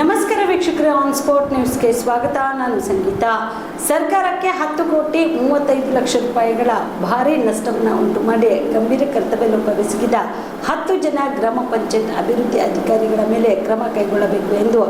ನಮಸ್ಕಾರ ವೀಕ್ಷಕರೇ, on spot ನ್ಯೂಸ್ಗೆ ಸ್ವಾಗತ. ನಾನು ಸಂಗೀತ. ಸರ್ಕಾರಕ್ಕೆ 10 ಕೋಟಿ 35 ಲಕ್ಷ ರೂಪಾಯಿಗಳ ಭಾರಿ ನಷ್ಟವನ್ನು ಉಂಟು ಮಾಡಿ ಗಂಭೀರ ಕರ್ತವ್ಯ ಲೋಪವೆಸಗಿದ 10 ಜನ ಗ್ರಾಮ ಪಂಚಾಯತ್ ಅಭಿವೃದ್ಧಿ ಅಧಿಕಾರಿಗಳ ಮೇಲೆ ಕ್ರಮ ಕೈಗೊಳ್ಳಬೇಕು ಎಂದು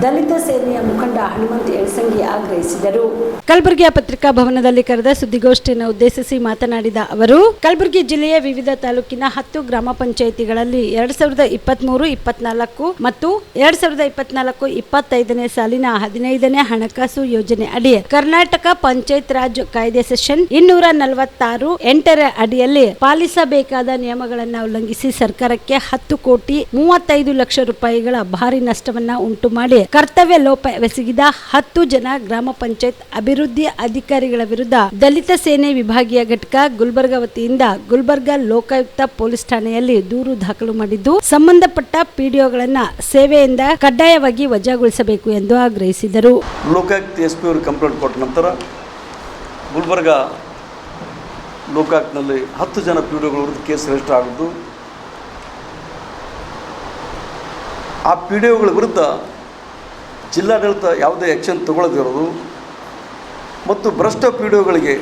ದಲಿತ ಸೇನೆಯ ಮುಖಂಡ ಹನುಮಂತ್ ಯಳಸಂಗಿ ಆಗ್ರಹಿಸಿದರು. ಕಲಬುರಗಿಯ ಪತ್ರಿಕಾ ಭವನದಲ್ಲಿ ಕರೆದ ಸುದ್ದಿಗೋಷ್ಠಿಯನ್ನು ಉದ್ದೇಶಿಸಿ ಮಾತನಾಡಿದ ಅವರು, ಕಲಬುರಗಿ ಜಿಲ್ಲೆಯ ವಿವಿಧ ತಾಲೂಕಿನ 10 ಗ್ರಾಮ ಪಂಚಾಯಿತಿಗಳಲ್ಲಿ 2023-24 ಮತ್ತು 2024-25ನೇ ಸಾಲಿನ 15ನೇ ಹಣಕಾಸು ಯೋಜನೆ ಅಡಿ ಕರ್ನಾಟಕ ಪಂಚಾಯತ್ ರಾಜ್ ಕಾಯ್ದೆ ಸೆಕ್ಷನ್ 246(8) ಅಡಿಯಲ್ಲಿ ಪಾಲಿಸಬೇಕಾದ ನಿಯಮಗಳನ್ನು ಉಲ್ಲಂಘಿಸಿ ಸರ್ಕಾರಕ್ಕೆ 10 ಕೋಟಿ 35 ಲಕ್ಷ ರೂಪಾಯಿಗಳ ಭಾರಿ ನಷ್ಟವನ್ನ ಉಂಟು ಮಾಡಿ ಕರ್ತವ್ಯ ಲೋಪವೆಸಗಿದ 10 ಜನ ಗ್ರಾಮ ಪಂಚಾಯತ್ ಅಭಿವೃದ್ಧಿ ಅಧಿಕಾರಿಗಳ ವಿರುದ್ಧ ದಲಿತ ಸೇನೆ ವಿಭಾಗೀಯ ಘಟಕ ಗುಲ್ಬರ್ಗ ವತಿಯಿಂದ ಗುಲ್ಬರ್ಗ ಲೋಕಾಯುಕ್ತ ಪೊಲೀಸ್ ಠಾಣೆಯಲ್ಲಿ ದೂರು ದಾಖಲು ಮಾಡಿದ್ದು, ಸಂಬಂಧಪಟ್ಟ ಪಿಡಿಒಗಳನ್ನ ಸೇವೆಯಿಂದ ಕಡ್ಡಾಯವಾಗಿ ವಜಾಗೊಳಿಸಬೇಕು ಎಂದು ಆಗ್ರಹಿಸಿದರು. ಲೋಕಾಯುಕ್ತ ಎಸ್ ಪಿ ಅವರು ಕಂಪ್ಲೇಂಟ್ ಕೊಟ್ಟ ನಂತರ ಗುಲ್ಬರ್ಗ ಲೋಕಾಯುಕ್ತನಲ್ಲಿ 10 ಜನ ಪಿಡಿಒಗಳ ವಿರುದ್ಧ ಕೇಸ್ ರಿಜಿಸ್ಟರ್ ಆಗಿದ್ದು, ಆ ಪಿಡಿಒಗಳ ವಿರುದ್ಧ ಜಿಲ್ಲಾಡಳಿತ ಯಾವುದೇ ಆ್ಯಕ್ಷನ್ ತಗೊಳ್ಳದಿರೋದು ಮತ್ತು ಭ್ರಷ್ಟ ಪಿಡಿಒಗಳಿಗೆ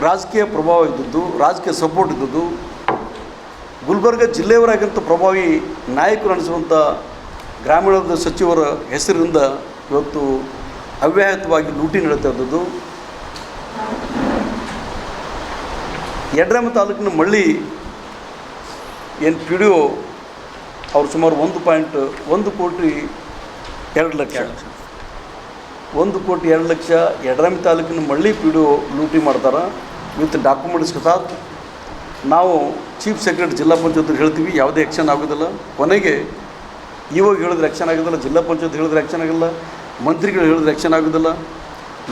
ರಾಜಕೀಯ ಪ್ರಭಾವ ಇದ್ದದ್ದು, ರಾಜಕೀಯ ಸಪೋರ್ಟ್ ಇದ್ದದ್ದು, ಗುಲ್ಬರ್ಗ ಜಿಲ್ಲೆಯವರಾಗಿಂತ ಪ್ರಭಾವಿ ನಾಯಕರು ಅನಿಸುವಂಥ ಗ್ರಾಮೀಣಾಭಿವೃದ್ಧಿ ಸಚಿವರ ಹೆಸರಿನಿಂದ ಇವತ್ತು ಅವ್ಯಾಹತವಾಗಿ ಲೂಟಿ ನಡೀತಾ ಇದ್ದದ್ದು. ಯಡ್ರಾಮಿ ತಾಲೂಕಿನ ಮಳ್ಳಿ ಏನು ಪಿ ಡಿ ಒ ಅವರು ಸುಮಾರು 1 ಕೋಟಿ 2 ಲಕ್ಷ 1 ಕೋಟಿ 2 ಲಕ್ಷ ಯಡ್ರಾಮಿ ತಾಲೂಕಿನ ಮಳ್ಳಿ ಪಿ ಡಿ ಒ ಲೂಟಿ ಮಾಡ್ತಾರೆ ವಿತ್ ಡಾಕ್ಯುಮೆಂಟ್ಸ್ ಸಹಿತ. ನಾವು ಚೀಫ್ ಸೆಕ್ರೆಟರಿ ಜಿಲ್ಲಾ ಪಂಚಾಯತ್ ಹೇಳ್ತೀವಿ, ಯಾವುದೇ ಆ್ಯಕ್ಷನ್ ಆಗೋದಿಲ್ಲ. ಕೊನೆಗೆ ಇವಾಗ ಹೇಳಿದ್ರೆ ಆ್ಯಕ್ಷನ್ ಆಗೋದಿಲ್ಲ, ಜಿಲ್ಲಾ ಪಂಚಾಯತ್ ಹೇಳಿದ್ರೆ ಆ್ಯಕ್ಷನ್ ಆಗಿಲ್ಲ, ಮಂತ್ರಿಗಳು ಹೇಳಿದ್ರೆ ಆ್ಯಕ್ಷನ್ ಆಗೋದಿಲ್ಲ.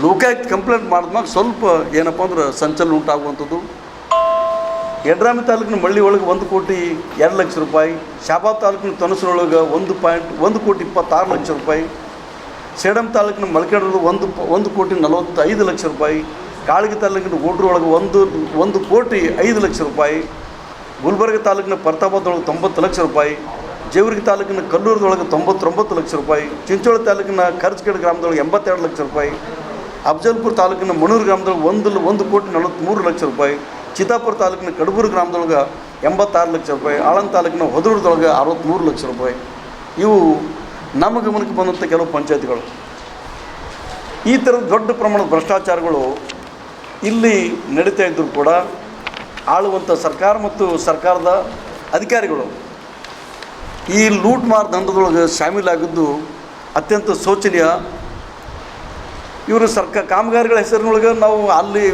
ಲೋಕಾಯುಕ್ತ ಕಂಪ್ಲೇಂಟ್ ಮಾಡಿದ್ಮಾಗ ಸ್ವಲ್ಪ ಏನಪ್ಪ ಅಂದ್ರೆ ಸಂಚಲನ ಉಂಟಾಗುವಂಥದ್ದು. ಯಡ್ರಾಮಿ ತಾಲೂಕಿನ ಮಳ್ಳಿ ಒಳಗೆ 1 ಕೋಟಿ 2 ಲಕ್ಷ ರೂಪಾಯಿ, ಶಾಬಾದ್ ತಾಲೂಕಿನ ತೊನಸರೊಳಗೆ 1 ಕೋಟಿ 26 ಲಕ್ಷ ರೂಪಾಯಿ, ಸೇಡಂ ತಾಲೂಕಿನ ಮಳಕೇಡದ 1 ಕೋಟಿ 45 ಲಕ್ಷ ರೂಪಾಯಿ, ಕಾಳಗಿ ತಾಲೂಕಿನ ಗೋಡ್ರು ಒಳಗೆ 1 ಕೋಟಿ 5 ಲಕ್ಷ ರೂಪಾಯಿ, ಗುಲ್ಬರ್ಗ ತಾಲೂಕಿನ ಪರ್ತಾಬಾದೊಳಗೆ 90 ಲಕ್ಷ ರೂಪಾಯಿ, ಜೇವರ್ಗಿ ತಾಲೂಕಿನ ಕಲ್ಲೂರದೊಳಗೆ 99 ಲಕ್ಷ ರೂಪಾಯಿ, ಚಿಂಚೋಳಿ ತಾಲೂಕಿನ ಖರ್ಚಗೇಡ್ ಗ್ರಾಮದೊಳಗೆ 82 ಲಕ್ಷ ರೂಪಾಯಿ, ಅಫಜಲ್ಪುರ ತಾಲೂಕಿನ ಮಣೂರು ಗ್ರಾಮದೊಳಗೆ 1 ಕೋಟಿ 43 ಲಕ್ಷ ರೂಪಾಯಿ, ಚಿತ್ತಾಪುರ ತಾಲೂಕಿನ ಕಡಬೂರು ಗ್ರಾಮದೊಳಗೆ 86 ಲಕ್ಷ ರೂಪಾಯಿ, ಆಳಂದ ತಾಲೂಕಿನ ಹೊದೂರದೊಳಗೆ 63 ಲಕ್ಷ ರೂಪಾಯಿ. ಇವು ನಮ್ಮ ಗಮನಕ್ಕೆ ಬಂದಂಥ ಕೆಲವು ಪಂಚಾಯತಿಗಳು. ಈ ಥರದ ದೊಡ್ಡ ಪ್ರಮಾಣದ ಭ್ರಷ್ಟಾಚಾರಗಳು ಇಲ್ಲಿ ನಡೀತಾ ಇದ್ದರೂ ಕೂಡ ಆಳುವಂಥ ಸರ್ಕಾರ ಮತ್ತು ಸರ್ಕಾರದ ಅಧಿಕಾರಿಗಳು ಈ ಲೂಟ್ ಮಾರ್ ದಂಧದೊಳಗೆ ಶಾಮೀಲಾಗಿದ್ದು ಅತ್ಯಂತ ಶೋಚನೀಯ. ಇವರು ಕಾಮಗಾರಿಗಳ ಹೆಸರಿನೊಳಗೆ ನಾವು ಅಲ್ಲಿ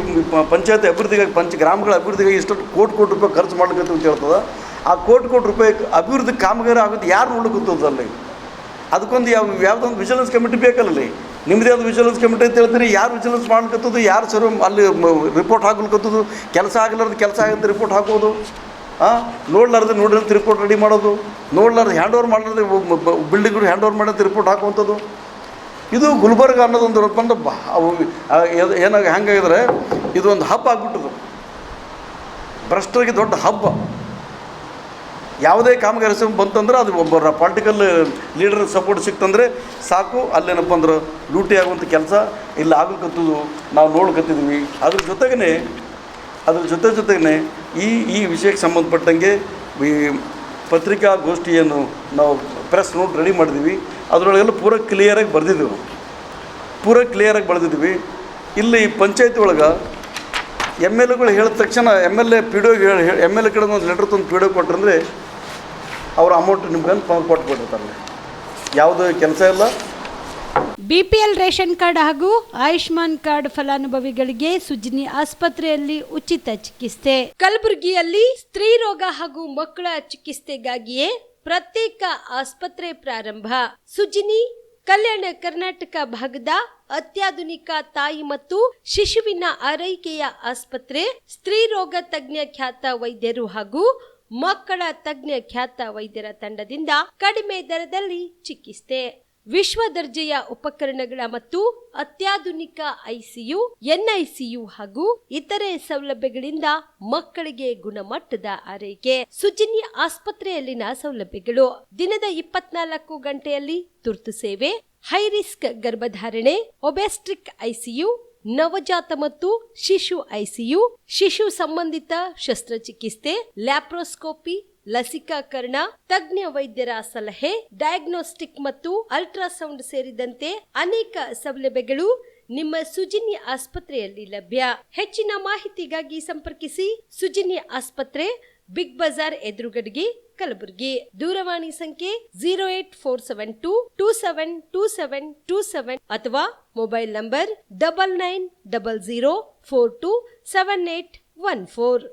ಪಂಚಾಯತ್ ಅಭಿವೃದ್ಧಿಗಾಗಿ ಗ್ರಾಮಗಳ ಅಭಿವೃದ್ಧಿಗಾಗಿ ಇಷ್ಟೊಂದು ಕೋಟಿ ರೂಪಾಯಿ ಖರ್ಚು ಮಾಡ್ಲಿಕ್ಕೆ ಅಂತ ಹೇಳ್ತದೆ. ಆ ಕೋಟಿ ರೂಪಾಯಿ ಅಭಿವೃದ್ಧಿ ಕಾಮಗಾರಿ ಆಗೋದು ಯಾರು ನೋಡ್ಲಿಕ್ಕೆ ಅದಕ್ಕೊಂದು ಯಾವುದೊಂದು ವಿಜಿಲೆನ್ಸ್ ಕಮಿಟಿ ಬೇಕಲ್ಲಿ. ನಿಮ್ಮದೇ ಆದ ವಿಜಿಲೆನ್ಸ್ ಕಮಿಟಿ ಅಂತ ಹೇಳ್ತೀರಿ, ಯಾರು ವಿಜಿಲೆನ್ಸ್ ಮಾಡ್ಲಿಕ್ಕತ್ತದು, ಯಾರು ಸರ್ ಅಲ್ಲಿ ರಿಪೋರ್ಟ್ ಹಾಕ್ಲಿಕ್ಕತ್ತದು, ಕೆಲಸ ಆಗಲಾರ್ದು ಕೆಲಸ ಆಗಂತ ರಿಪೋರ್ಟ್ ಹಾಕೋದು, ನೋಡ್ಲಾರ್ದು ರಿಪೋರ್ಟ್ ರೆಡಿ ಮಾಡೋದು, ನೋಡ್ಲಾರ್ದು ಹ್ಯಾಂಡ್ ಓವರ್ ಮಾಡಲಾರ್ದು ಬಿಲ್ಡಿಂಗ್ಗಳು ಹ್ಯಾಂಡ್ ಓವರ್ ಮಾಡೋದು ರಿಪೋರ್ಟ್ ಹಾಕುವಂಥದ್ದು. ಇದು ಗುಲ್ಬರ್ಗ ಅನ್ನೋದೊಂದು ಬಂದು ಹೆಂಗಾಗಿದ್ರೆ ಇದೊಂದು ಹಬ್ಬ ಆಗಿಬಿಟ್ಟದು, ಭ್ರಷ್ಟರಿಗೆ ದೊಡ್ಡ ಹಬ್ಬ. ಯಾವುದೇ ಕಾಮಗಾರಿ ಬಂತಂದ್ರೆ ಅದು ಒಬ್ಬರ ಪೊಲಿಟಿಕಲ್ ಲೀಡರ್ ಸಪೋರ್ಟ್ ಸಿಕ್ತಂದರೆ ಸಾಕು, ಅಲ್ಲೇನಪ್ಪ ಅಂದ್ರೆ ಲೂಟಿ ಆಗುವಂಥ ಕೆಲಸ ಇಲ್ಲಿ ಆಗಲಿಕ್ಕತ್ತದು ನಾವು ನೋಡ್ಕತ್ತಿದ್ವಿ. ಅದ್ರ ಜೊತೆಗೇ ಈ ವಿಷಯಕ್ಕೆ ಸಂಬಂಧಪಟ್ಟಂಗೆ ಈ ಪತ್ರಿಕಾಗೋಷ್ಠಿಯನ್ನು ನಾವು ಪ್ರೆಸ್ ನೋಟ್ ರೆಡಿ ಮಾಡಿದ್ವಿ. ಅದರೊಳಗೆಲ್ಲ ಪೂರ ಕ್ಲಿಯರಾಗಿ ಬರೆದಿದ್ವಿ. ಇಲ್ಲಿ ಪಂಚಾಯತಿ ಒಳಗೆ MLAಗಳು ಹೇಳಿದ ತಕ್ಷಣ MLA ಕಡೆ ಒಂದು ಲೆಟ್ರ್ ತಂದು ಪಿ ಡಿ ಒ ಕೊಟ್ಟರಂದರೆ ಅವ್ರ ಅಮೌಂಟ್ ನಿಮ್ಗೆ ಕೊಟ್ಬಿಟ್ಟಿರ್ತಾರೆ. ಯಾವುದೇ ಕೆಲಸ ಇಲ್ಲ. ಬಿಪಿಎಲ್ ರೇಷನ್ ಕಾರ್ಡ್ ಹಾಗೂ ಆಯುಷ್ಮಾನ್ ಕಾರ್ಡ್ ಫಲಾನುಭವಿಗಳಿಗೆ ಸುಜಿನಿ ಆಸ್ಪತ್ರೆಯಲ್ಲಿ ಉಚಿತ ಚಿಕಿತ್ಸೆ. ಕಲಬುರಗಿಯಲ್ಲಿ ಸ್ತ್ರೀ ರೋಗ ಹಾಗೂ ಮಕ್ಕಳ ಚಿಕಿತ್ಸೆಗಾಗಿಯೇ ಪ್ರತ್ಯೇಕ ಆಸ್ಪತ್ರೆ ಪ್ರಾರಂಭ. ಸುಜಿನಿ ಕಲ್ಯಾಣ ಕರ್ನಾಟಕ ಭಾಗದ ಅತ್ಯಾಧುನಿಕ ತಾಯಿ ಮತ್ತು ಶಿಶುವಿನ ಆರೈಕೆಯ ಆಸ್ಪತ್ರೆ. ಸ್ತ್ರೀ ರೋಗ ತಜ್ಞ ಖ್ಯಾತ ವೈದ್ಯರು ಹಾಗೂ ಮಕ್ಕಳ ತಜ್ಞ ಖ್ಯಾತ ವೈದ್ಯರ ತಂಡದಿಂದ ಕಡಿಮೆ ದರದಲ್ಲಿ ಚಿಕಿತ್ಸೆ. ವಿಶ್ವ ದರ್ಜೆಯ ಉಪಕರಣಗಳ ಮತ್ತು ಅತ್ಯಾಧುನಿಕ ICU, NICU ಹಾಗೂ ಇತರೆ ಸೌಲಭ್ಯಗಳಿಂದ ಮಕ್ಕಳಿಗೆ ಗುಣಮಟ್ಟದ ಆರೈಕೆ. ಸುಜಿನ್ಯ ಆಸ್ಪತ್ರೆಯಲ್ಲಿನ ಸೌಲಭ್ಯಗಳು: ದಿನದ 24 ಗಂಟೆಯಲ್ಲಿ ತುರ್ತು ಸೇವೆ, ಹೈ ರಿಸ್ಕ್ ಗರ್ಭಧಾರಣೆ, ಒಬೆಸ್ಟ್ರಿಕ್ ICU, ನವಜಾತ ಮತ್ತು ಶಿಶು ICU, ಶಿಶು ಸಂಬಂಧಿತ ಶಸ್ತ್ರಚಿಕಿತ್ಸೆ, ಲ್ಯಾಪ್ರೋಸ್ಕೋಪಿ, ಲಸಿಕಾಕರಣ, ತಜ್ಞ ವೈದ್ಯರ ಸಲಹೆ, ಡಯಾಗ್ನೋಸ್ಟಿಕ್ ಮತ್ತು ಅಲ್ಟ್ರಾಸೌಂಡ್ ಸೇರಿದಂತೆ ಅನೇಕ ಸೌಲಭ್ಯಗಳು ನಿಮ್ಮ ಸುಜಿನ್ಯ ಆಸ್ಪತ್ರೆಯಲ್ಲಿ ಲಭ್ಯ. ಹೆಚ್ಚಿನ ಮಾಹಿತಿಗಾಗಿ ಸಂಪರ್ಕಿಸಿ ಸುಜಿನ್ಯ ಆಸ್ಪತ್ರೆ, ಬಿಗ್ ಬಜಾರ್ ಎದುರುಗಡೆಗೆ, ಕಲಬುರಗಿ. ದೂರವಾಣಿ ಸಂಖ್ಯೆ 08472 272727 ಅಥವಾ ಮೊಬೈಲ್ ನಂಬರ್ 9900427814.